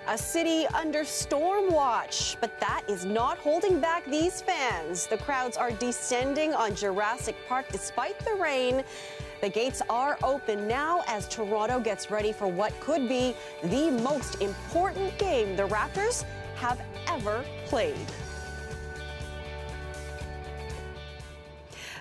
A city under storm watch, but that is not holding back these fans. The crowds are descending on Jurassic Park despite the rain. The gates are open now as Toronto gets ready for what could be the most important game the Raptors have ever played.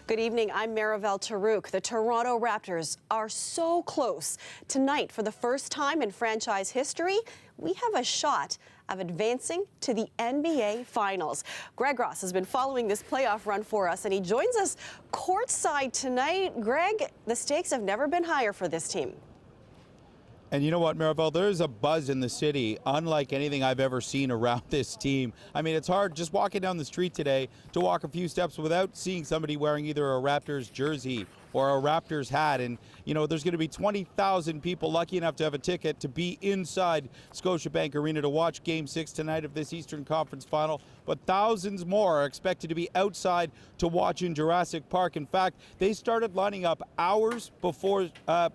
Good evening, I'm Marivelle Tarouk. The Toronto Raptors are so close. Tonight, for the first time in franchise history, we have a shot of advancing to the NBA Finals. Greg Ross has been following this playoff run for us, and he joins us courtside tonight. Greg, the stakes have never been higher for this team. And you know what, Marivelle, there's a buzz in the city unlike anything I've ever seen around this team. I mean, it's hard just walking down the street today to walk a few steps without seeing somebody wearing either a Raptors jersey or a Raptors hat. And, you know, there's going to be 20,000 people lucky enough to have a ticket to be inside Scotiabank Arena to watch Game 6 tonight of this Eastern Conference Final. But thousands more are expected to be outside to watch in Jurassic Park. In fact, they started lining up hours before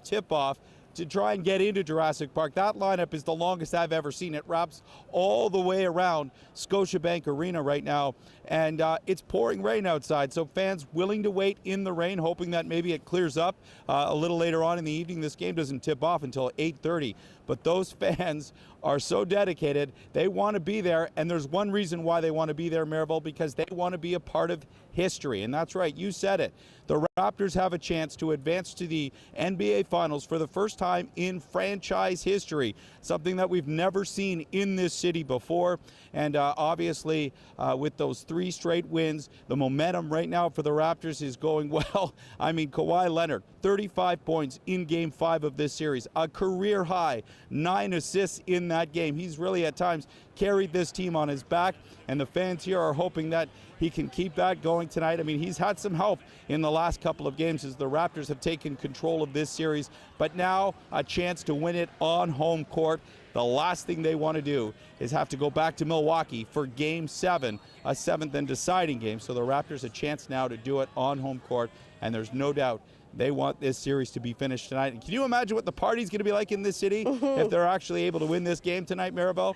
tip-off to try and get into Jurassic Park. That lineup is the longest I've ever seen. It wraps all the way around Scotiabank Arena right now, and it's pouring rain outside, so fans willing to wait in the rain, hoping that maybe it clears up a little later on in the evening. This game doesn't tip off until 8:30, but those fans are so dedicated. They want to be there, and there's one reason why they want to be there, Marivelle, because they want to be a part of history. And that's right, you said it. The Raptors have a chance to advance to the NBA Finals for the first time in franchise history, something that we've never seen in this city before. And obviously, with those 3 straight wins, the momentum right now for the Raptors is going well. I mean, Kawhi Leonard, 35 points in Game 5 of this series, a career high, 9 assists in that game. He's really at times carried this team on his back, and the fans here are hoping that he can keep that going tonight. I mean, he's had some help in the last couple of games as the Raptors have taken control of this series, but now a chance to win it on home court. The last thing they want to do is have to go back to Milwaukee for Game 7, a 7th and deciding game. So the Raptors a chance now to do it on home court, and there's no doubt they want this series to be finished tonight. And can you imagine what the party's going to be like in this city if they're actually able to win this game tonight, Marivelle?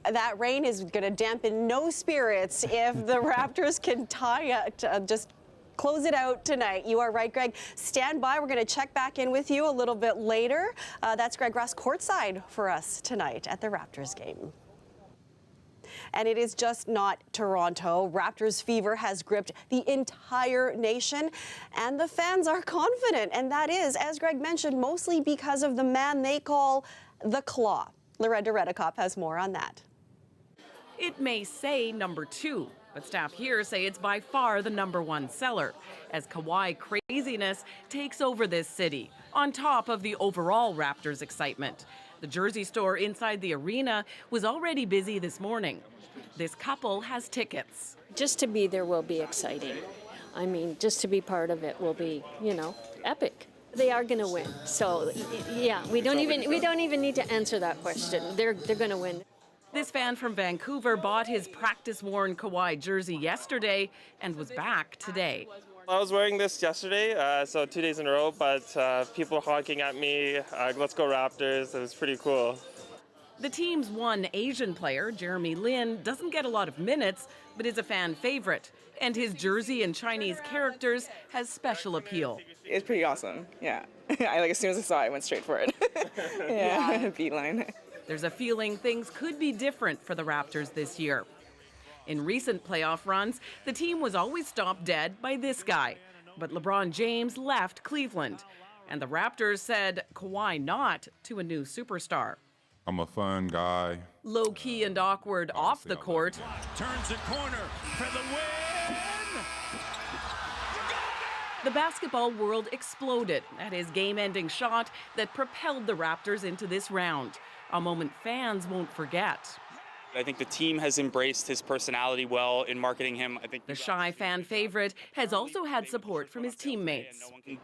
That rain is going to dampen no spirits if the Raptors can just close it out tonight. You are right, Greg. Stand by. We're going to check back in with you a little bit later. That's Greg Ross courtside for us tonight at the Raptors game. And it is just not Toronto. Raptors fever has gripped the entire nation, and the fans are confident. And that is, as Greg mentioned, mostly because of the man they call the Claw. Loretta Redekop has more on that. It may say number 2, but staff here say it's by far the number 1 seller, as Kawhi craziness takes over this city, on top of the overall Raptors excitement. The jersey store inside the arena was already busy this morning. This couple has tickets. Just to be there will be exciting. I mean, just to be part of it will be, you know, epic. They are going to win. So, yeah, we don't even need to answer that question. They're going to win. This fan from Vancouver bought his practice-worn Kawhi jersey yesterday and was back today. I was wearing this yesterday, so 2 days in a row, but people honking at me, let's go Raptors. It was pretty cool. The team's one Asian player, Jeremy Lin, doesn't get a lot of minutes, but is a fan favorite. And his jersey and Chinese characters has special appeal. It's pretty awesome, yeah. As soon as I saw it, I went straight for it. Yeah, beeline. There's a feeling things could be different for the Raptors this year. In recent playoff runs, the team was always stopped dead by this guy. But LeBron James left Cleveland. And the Raptors said Kawhi not to a new superstar. I'm a fun guy. Low-key and awkward off the court. Turns the corner for the win! The basketball world exploded at his game-ending shot that propelled the Raptors into this round. A moment fans won't forget. I think the team has embraced his personality well in marketing him. I think the shy fan favorite has also had support from his teammates.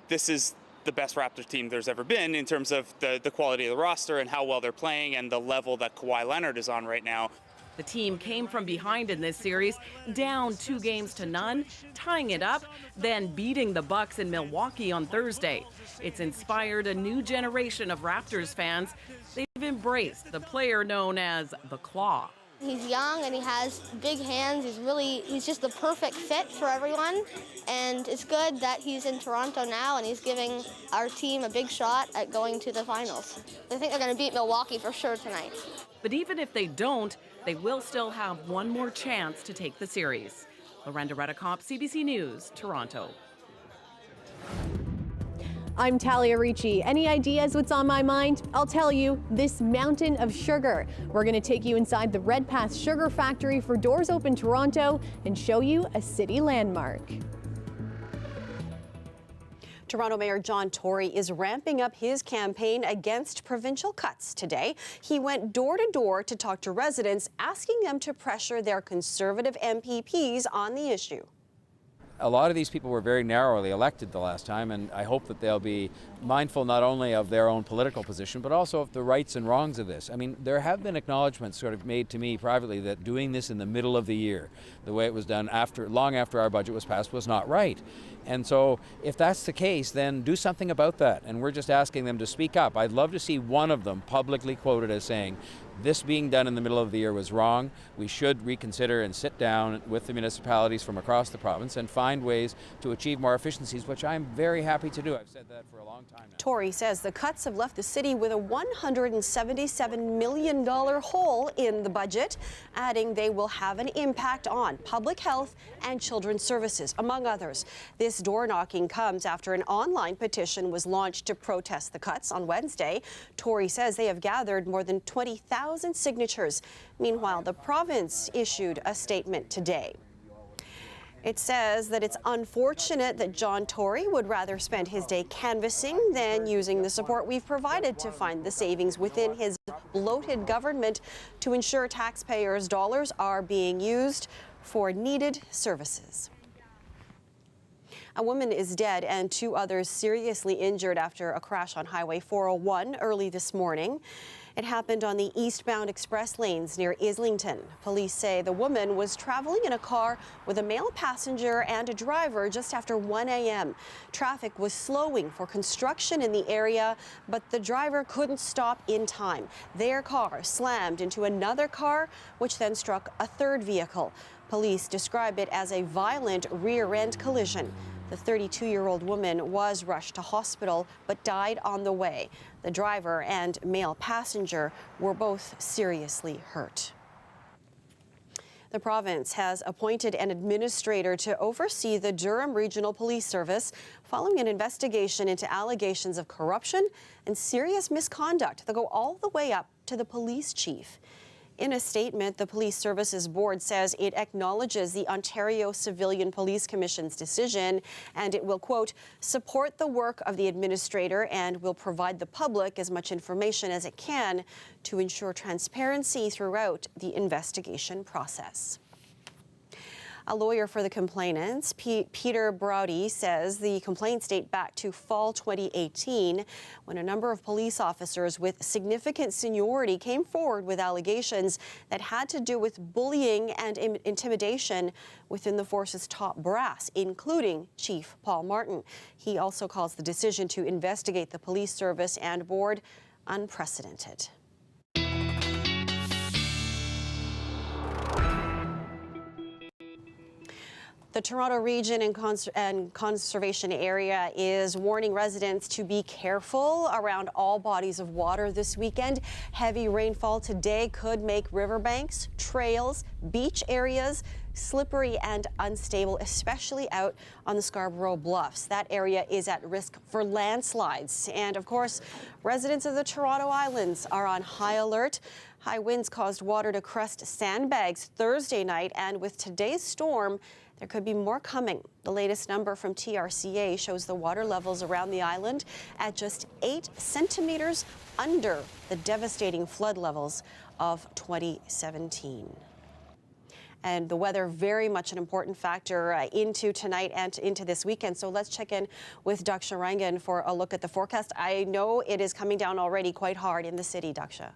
This is the best Raptors team there's ever been in terms of the quality of the roster and how well they're playing and the level that Kawhi Leonard is on right now. The team came from behind in this series, down 2-0, tying it up, then beating the Bucks in Milwaukee on Thursday. It's inspired a new generation of Raptors fans. They've embraced the player known as the Claw. He's young and he has big hands. He's just the perfect fit for everyone. And it's good that he's in Toronto now and he's giving our team a big shot at going to the finals. I think they're going to beat Milwaukee for sure tonight. But even if they don't, they will still have one more chance to take the series. Lorenda Redicomp, CBC News, Toronto. I'm Talia Ricci. Any ideas what's on my mind? I'll tell you, this mountain of sugar. We're going to take you inside the Redpath Sugar Factory for Doors Open Toronto and show you a city landmark. Toronto Mayor John Tory is ramping up his campaign against provincial cuts today. He went door to door to talk to residents, asking them to pressure their Conservative MPPs on the issue. A lot of these people were very narrowly elected the last time, and I hope that they'll be mindful not only of their own political position, but also of the rights and wrongs of this. I mean, there have been acknowledgments sort of made to me privately that doing this in the middle of the year, the way it was done long after our budget was passed, was not right. And so if that's the case, then do something about that. And we're just asking them to speak up. I'd love to see one of them publicly quoted as saying, this being done in the middle of the year was wrong. We should reconsider and sit down with the municipalities from across the province and find ways to achieve more efficiencies, which I'm very happy to do. I've said that for a long time now. Tory says the cuts have left the city with a $177 million hole in the budget, adding they will have an impact on public health and children's services, among others. This door knocking comes after an online petition was launched to protest the cuts on Wednesday. Tory says they have gathered more than 20,000 signatures. Meanwhile, the province issued a statement today. It says that it's unfortunate that John Tory would rather spend his day canvassing than using the support we've provided to find the savings within his bloated government to ensure taxpayers' dollars are being used for needed services. A woman is dead and 2 others seriously injured after a crash on Highway 401 early this morning. It happened on the eastbound express lanes near Islington. Police say the woman was traveling in a car with a male passenger and a driver just after 1 a.m. Traffic was slowing for construction in the area, but the driver couldn't stop in time. Their car slammed into another car, which then struck a third vehicle. Police describe it as a violent rear-end collision. The 32-year-old woman was rushed to hospital but died on the way. The driver and male passenger were both seriously hurt. The province has appointed an administrator to oversee the Durham Regional Police Service following an investigation into allegations of corruption and serious misconduct that go all the way up to the police chief. In a statement, the Police Services Board says it acknowledges the Ontario Civilian Police Commission's decision, and it will, quote, support the work of the administrator and will provide the public as much information as it can to ensure transparency throughout the investigation process. A lawyer for the complainants, Peter Brody, says the complaints date back to fall 2018 when a number of police officers with significant seniority came forward with allegations that had to do with bullying and intimidation within the force's top brass, including Chief Paul Martin. He also calls the decision to investigate the police service and board unprecedented. The Toronto Region and Conservation Area is warning residents to be careful around all bodies of water this weekend. Heavy rainfall today could make riverbanks, trails, beach areas slippery and unstable, especially out on the Scarborough Bluffs. That area is at risk for landslides. And of course, residents of the Toronto Islands are on high alert. High winds caused water to crust sandbags Thursday night, and with today's storm, there could be more coming. The latest number from TRCA shows the water levels around the island at just 8 centimeters under the devastating flood levels of 2017. And the weather, very much an important factor into tonight and into this weekend. So let's check in with Daksha Rangan for a look at the forecast. I know it is coming down already quite hard in the city, Daksha.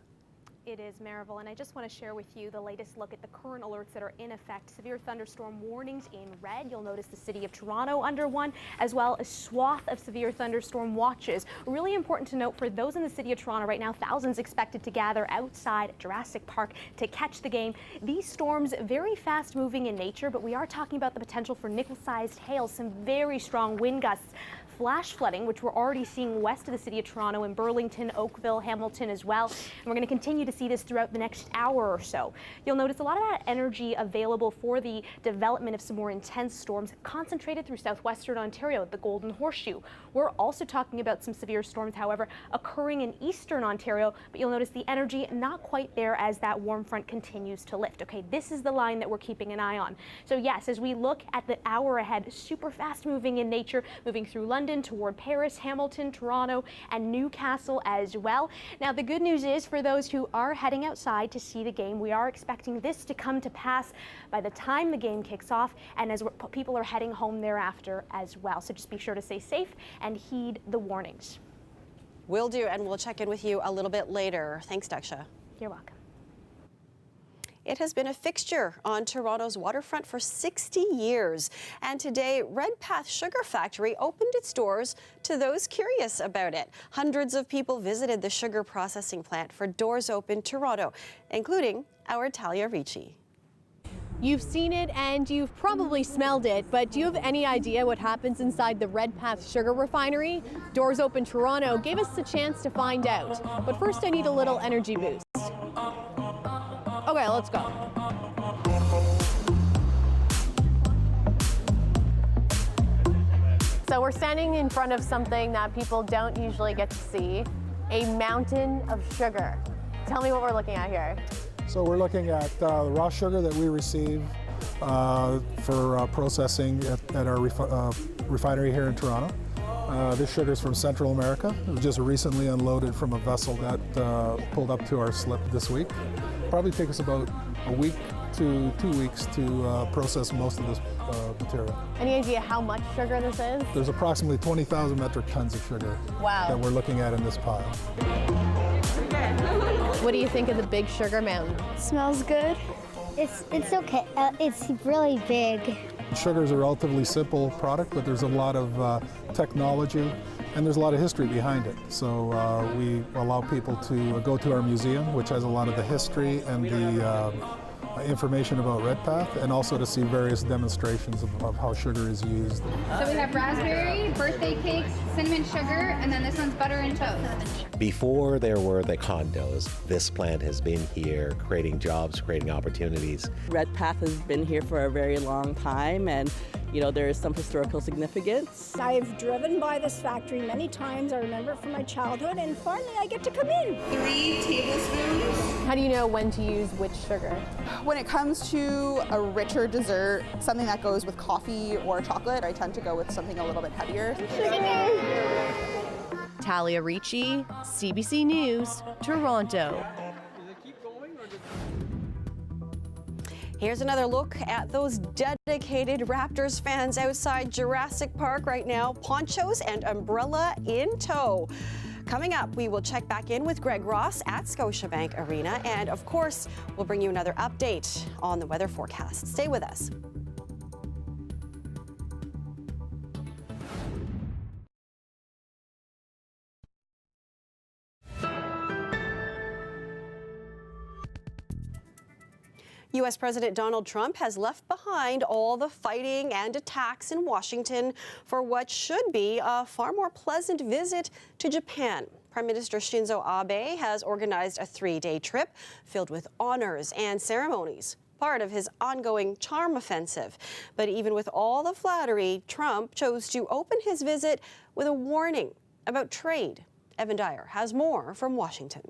It is, Maribel, and I just want to share with you the latest look at the current alerts that are in effect. Severe thunderstorm warnings in red. You'll notice the city of Toronto under one, as well as swath of severe thunderstorm watches. Really important to note for those in the city of Toronto right now, thousands expected to gather outside Jurassic Park to catch the game. These storms very fast moving in nature, but we are talking about the potential for nickel-sized hail, some very strong wind gusts. Flash flooding, which we're already seeing west of the city of Toronto in Burlington, Oakville, Hamilton as well. And we're going to continue to see this throughout the next hour or so. You'll notice a lot of that energy available for the development of some more intense storms concentrated through southwestern Ontario, the Golden Horseshoe. We're also talking about some severe storms, however, occurring in eastern Ontario, but you'll notice the energy not quite there as that warm front continues to lift. Okay, this is the line that we're keeping an eye on. So yes, as we look at the hour ahead, super fast moving in nature, moving through London, toward Paris, Hamilton, Toronto, and Newcastle as well. Now, the good news is for those who are heading outside to see the game, we are expecting this to come to pass by the time the game kicks off and as people are heading home thereafter as well. So just be sure to stay safe and heed the warnings. Will do, and we'll check in with you a little bit later. Thanks, Daksha. You're welcome. It has been a fixture on Toronto's waterfront for 60 years. And today, Redpath Sugar Factory opened its doors to those curious about it. Hundreds of people visited the sugar processing plant for Doors Open Toronto, including our Talia Ricci. You've seen it and you've probably smelled it, but do you have any idea what happens inside the Redpath Sugar Refinery? Doors Open Toronto gave us the chance to find out. But first I need a little energy boost. Okay, let's go. So we're standing in front of something that people don't usually get to see, a mountain of sugar. Tell me what we're looking at here. So we're looking at the raw sugar that we receive for processing at our refinery here in Toronto. This sugar is from Central America. It was just recently unloaded from a vessel that pulled up to our slip this week. Probably take us about a week to 2 weeks to process most of this material. Any idea how much sugar this is? There's approximately 20,000 metric tons of sugar that we're looking at in this pile. What do you think of the big sugar mountain? Smells good. It's okay. It's really big. Sugar is a relatively simple product, but there's a lot of technology and there's a lot of history behind it. So we allow people to go to our museum, which has a lot of the history and the information about Redpath, and also to see various demonstrations of how sugar is used. So we have raspberry, birthday cakes, cinnamon sugar, and then this one's butter and toast. Before there were the condos, this plant has been here creating jobs, creating opportunities. Redpath has been here for a very long time, and you know, there is some historical significance. I've driven by this factory many times. I remember it from my childhood, and finally I get to come in. 3 tablespoons. How do you know when to use which sugar? When it comes to a richer dessert, something that goes with coffee or chocolate, I tend to go with something a little bit heavier. Talia Ricci, CBC News, Toronto. Here's another look at those dedicated Raptors fans outside Jurassic Park right now, ponchos and umbrella in tow. Coming up, we will check back in with Greg Ross at Scotiabank Arena, and of course, we'll bring you another update on the weather forecast. Stay with us. U.S. President Donald Trump has left behind all the fighting and attacks in Washington for what should be a far more pleasant visit to Japan. Prime Minister Shinzo Abe has organized a 3-day trip filled with honors and ceremonies, part of his ongoing charm offensive. But even with all the flattery, Trump chose to open his visit with a warning about trade. Evan Dyer has more from Washington.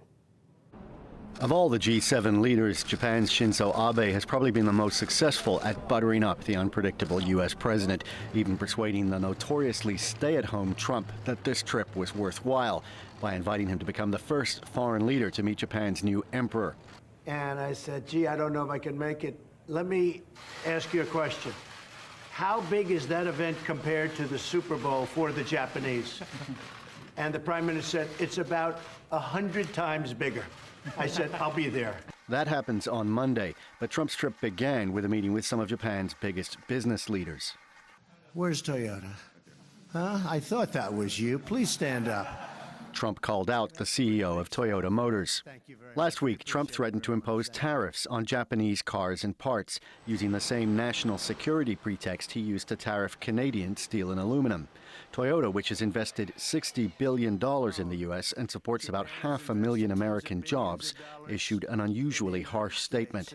Of all the G7 leaders, Japan's Shinzo Abe has probably been the most successful at buttering up the unpredictable U.S. president, even persuading the notoriously stay-at-home Trump that this trip was worthwhile by inviting him to become the first foreign leader to meet Japan's new emperor. And I said, gee, I don't know if I can make it. Let me ask you a question. How big is that event compared to the Super Bowl for the Japanese? And the Prime Minister said, it's about 100 times bigger. I said, I'll be there. That happens on Monday, but Trump's trip began with a meeting with some of Japan's biggest business leaders. Where's Toyota? Huh? I thought that was you. Please stand up. Trump called out the CEO of Toyota Motors. Last week, Trump threatened to impose tariffs on Japanese cars and parts, using the same national security pretext he used to tariff Canadian steel and aluminum. Toyota, which has invested $60 billion in the U.S. and supports about 500,000 American jobs, issued an unusually harsh statement.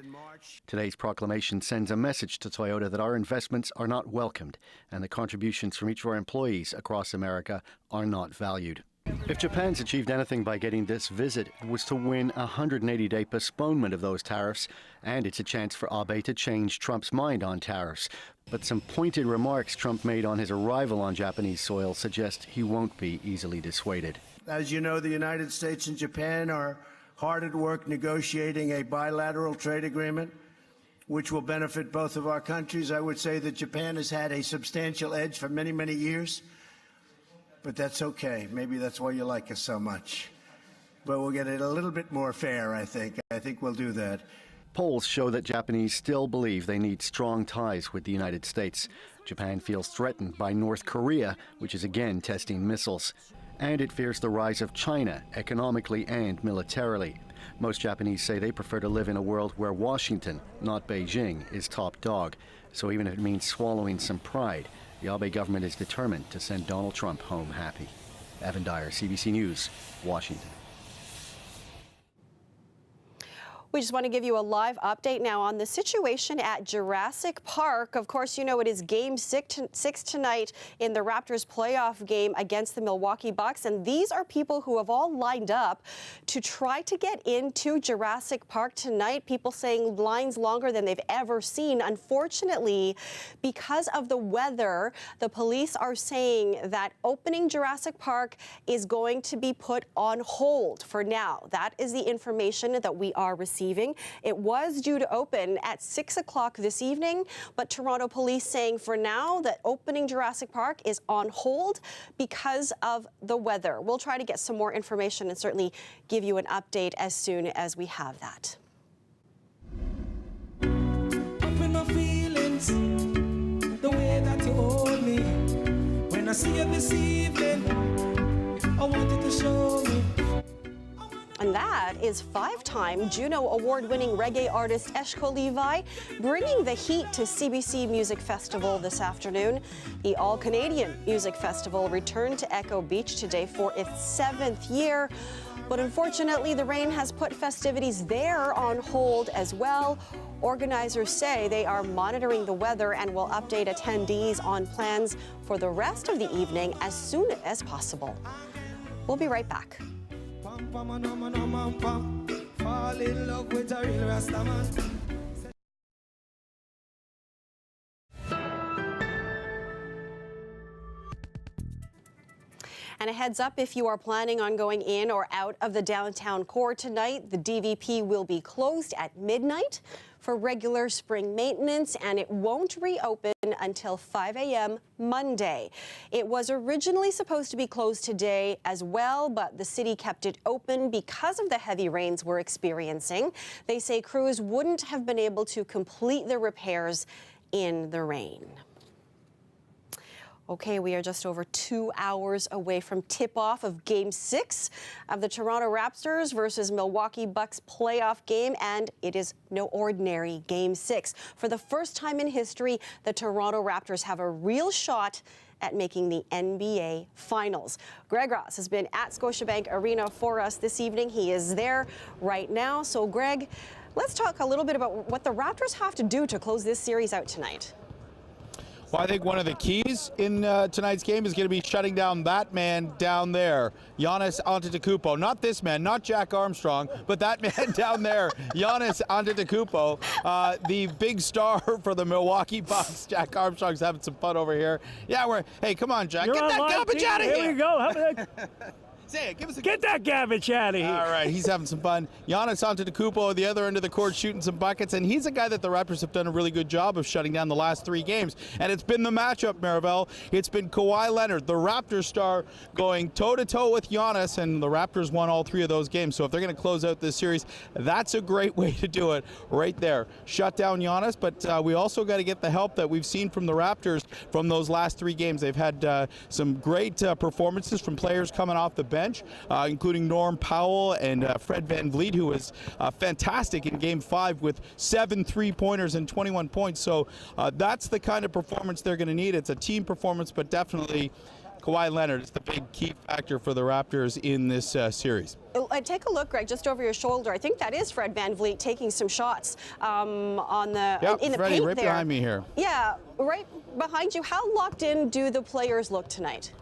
Today's proclamation sends a message to Toyota that our investments are not welcomed and the contributions from each of our employees across America are not valued. If Japan's achieved anything by getting this visit, it was to win a 180-day postponement of those tariffs, and it's a chance for Abe to change Trump's mind on tariffs. But some pointed remarks Trump made on his arrival on Japanese soil suggest he won't be easily dissuaded. As you know, the United States and Japan are hard at work negotiating a bilateral trade agreement which will benefit both of our countries. I would say that Japan has had a substantial edge for many, many years. But that's okay. Maybe that's why you like us so much. But we'll get it a little bit more fair, I think. I think we'll do that. Polls show that Japanese still believe they need strong ties with the United States. Japan feels threatened by North Korea, which is again testing missiles. And it fears the rise of China, economically and militarily. Most Japanese say they prefer to live in a world where Washington, not Beijing, is top dog. So even if it means swallowing some pride, the Abe government is determined to send Donald Trump home happy. Evan Dyer, CBC News, Washington. We just want to give you a live update now on the situation at Jurassic Park. Of course, you know it is Game 6 tonight in the Raptors playoff game against the Milwaukee Bucks. And these are people who have all lined up to try to get into Jurassic Park tonight. People saying lines longer than they've ever seen. Unfortunately, because of the weather, the police are saying that opening Jurassic Park is going to be put on hold for now. That is the information that we are receiving. It was due to open at 6 o'clock this evening, but Toronto police saying for now that opening Jurassic Park is on hold because of the weather. We'll try to get some more information and certainly give you an update as soon as we have that. Up in my feelings, the way that you hold me. When I see you this evening, I wanted to show me. And that is five-time Juno Award-winning reggae artist Eshko Levi bringing the heat to CBC Music Festival this afternoon. The All-Canadian Music Festival returned to Echo Beach today for its 7th year. But unfortunately, the rain has put festivities there on hold as well. Organizers say they are monitoring the weather and will update attendees on plans for the rest of the evening as soon as possible. We'll be right back. Fall in love with a real Rasta man. And a heads up, if you are planning on going in or out of the downtown core tonight, the DVP will be closed at midnight for regular spring maintenance, and it won't reopen until 5 a.m. Monday. It was originally supposed to be closed today as well, but the city kept it open because of the heavy rains we're experiencing. They say crews wouldn't have been able to complete the repairs in the rain. Okay, we are just over 2 hours away from tip-off of Game 6 of the Toronto Raptors versus Milwaukee Bucks playoff game, and it is no ordinary Game 6. For the first time in history, the Toronto Raptors have a real shot at making the NBA Finals. Greg Ross has been at Scotiabank Arena for us this evening. He is there right now. So, Greg, let's talk a little bit about what the Raptors have to do to close this series out tonight. Well, I think one of the keys in tonight's game is going to be shutting down that man down there, Giannis Antetokounmpo. Not this man, not Jack Armstrong, but that man down there, Giannis Antetokounmpo, the big star for the Milwaukee Bucks. Jack Armstrong's having some fun over here. Yeah, hey, come on, Jack. Get that garbage out of here. Here we go. Say it. Give us a Get that garbage out of here. All right, he's having some fun. Giannis Antetokounmpo at the other end of the court shooting some buckets, and he's a guy that the Raptors have done a really good job of shutting down the last 3 games. And it's been the matchup, Maribel. It's been Kawhi Leonard, the Raptors star, going toe-to-toe with Giannis, and the Raptors won all 3 of those games. So if they're going to close out this series, that's a great way to do it right there. Shut down Giannis, but we also got to get the help that we've seen from the Raptors from those last 3 games. They've had some great performances from players coming off the bench, including Norm Powell and Fred VanVleet, who was fantastic in Game 5 with 7 3-pointers and 21 points. So that's the kind of performance they're going to need. It's a team performance, but definitely Kawhi Leonard is the big key factor for the Raptors in this series. Take a look, Greg, just over your shoulder. I think that is Fred VanVleet taking some shots in the Freddie, paint right there. behind me here. Yeah, right behind you. How locked in do the players look tonight?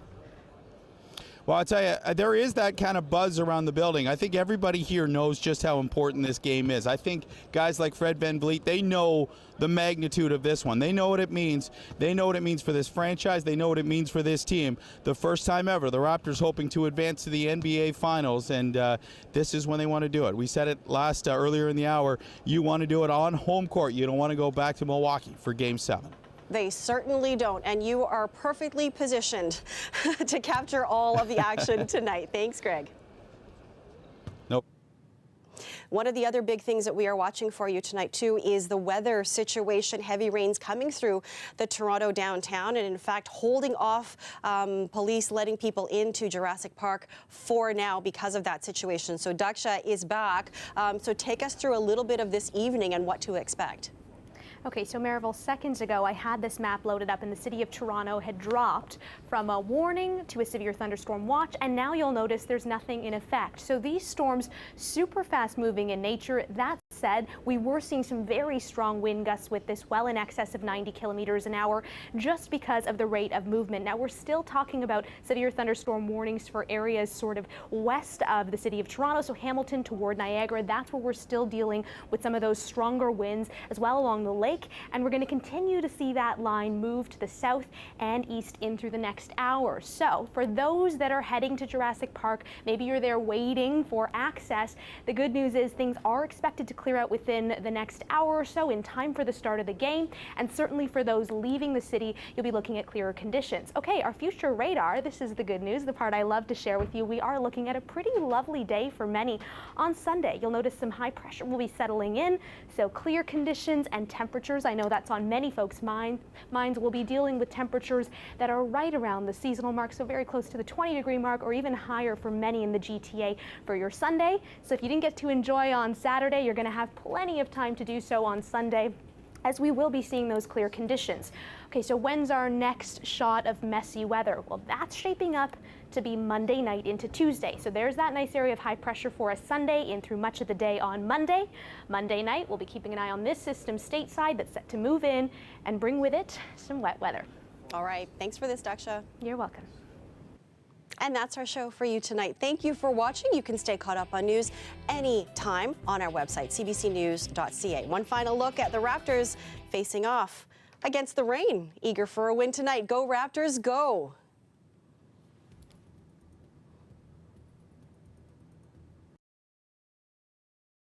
Well, I'll tell you, there is that kind of buzz around the building. I think everybody here knows just how important this game is. I think guys like Fred VanVleet, they know the magnitude of this one. They know what it means. They know what it means for this franchise. They know what it means for this team. The first time ever, the Raptors hoping to advance to the NBA Finals, and this is when they want to do it. We said it earlier in the hour. You want to do it on home court. You don't want to go back to Milwaukee for Game 7. They certainly don't, and you are perfectly positioned to capture all of the action tonight. Thanks, Greg. Nope. One of the other big things that we are watching for you tonight, too, is the weather situation. Heavy rains coming through the Toronto downtown, and in fact, holding off police letting people into Jurassic Park for now because of that situation. So Daksha is back. So take us through a little bit of this evening and what to expect. Okay, so Maribel, seconds ago, I had this map loaded up and the city of Toronto had dropped from a warning to a severe thunderstorm watch, and now you'll notice there's nothing in effect. So these storms, super fast moving in nature. That said, we were seeing some very strong wind gusts with this, well in excess of 90 kilometers an hour, just because of the rate of movement. Now, we're still talking about severe thunderstorm warnings for areas sort of west of the city of Toronto, so Hamilton toward Niagara. That's where we're still dealing with some of those stronger winds as well along the lake, and we're going to continue to see that line move to the south and east in through the next hour. So for those that are heading to Jurassic Park, maybe you're there waiting for access, the good news is things are expected to clear out within the next hour or so in time for the start of the game, and certainly for those leaving the city, you'll be looking at clearer conditions. Okay, our future radar, this is the good news, the part I love to share with you. We are looking at a pretty lovely day for many on Sunday. You'll notice some high pressure will be settling in, so clear conditions and temperatures. I know that's on many folks' minds. We'll be dealing with temperatures that are right around the seasonal mark, so very close to the 20-degree mark or even higher for many in the GTA for your Sunday. So if you didn't get to enjoy on Saturday, you're going to have plenty of time to do so on Sunday, as we will be seeing those clear conditions. Okay, so when's our next shot of messy weather? Well, that's shaping up to be Monday night into Tuesday. So there's that nice area of high pressure for us Sunday in through much of the day on Monday. Monday night, we'll be keeping an eye on this system stateside that's set to move in and bring with it some wet weather. All right, thanks for this, Daksha. You're welcome. And that's our show for you tonight. Thank you for watching. You can stay caught up on news anytime on our website, cbcnews.ca. One final look at the Raptors facing off against the rain. Eager for a win tonight. Go Raptors, go!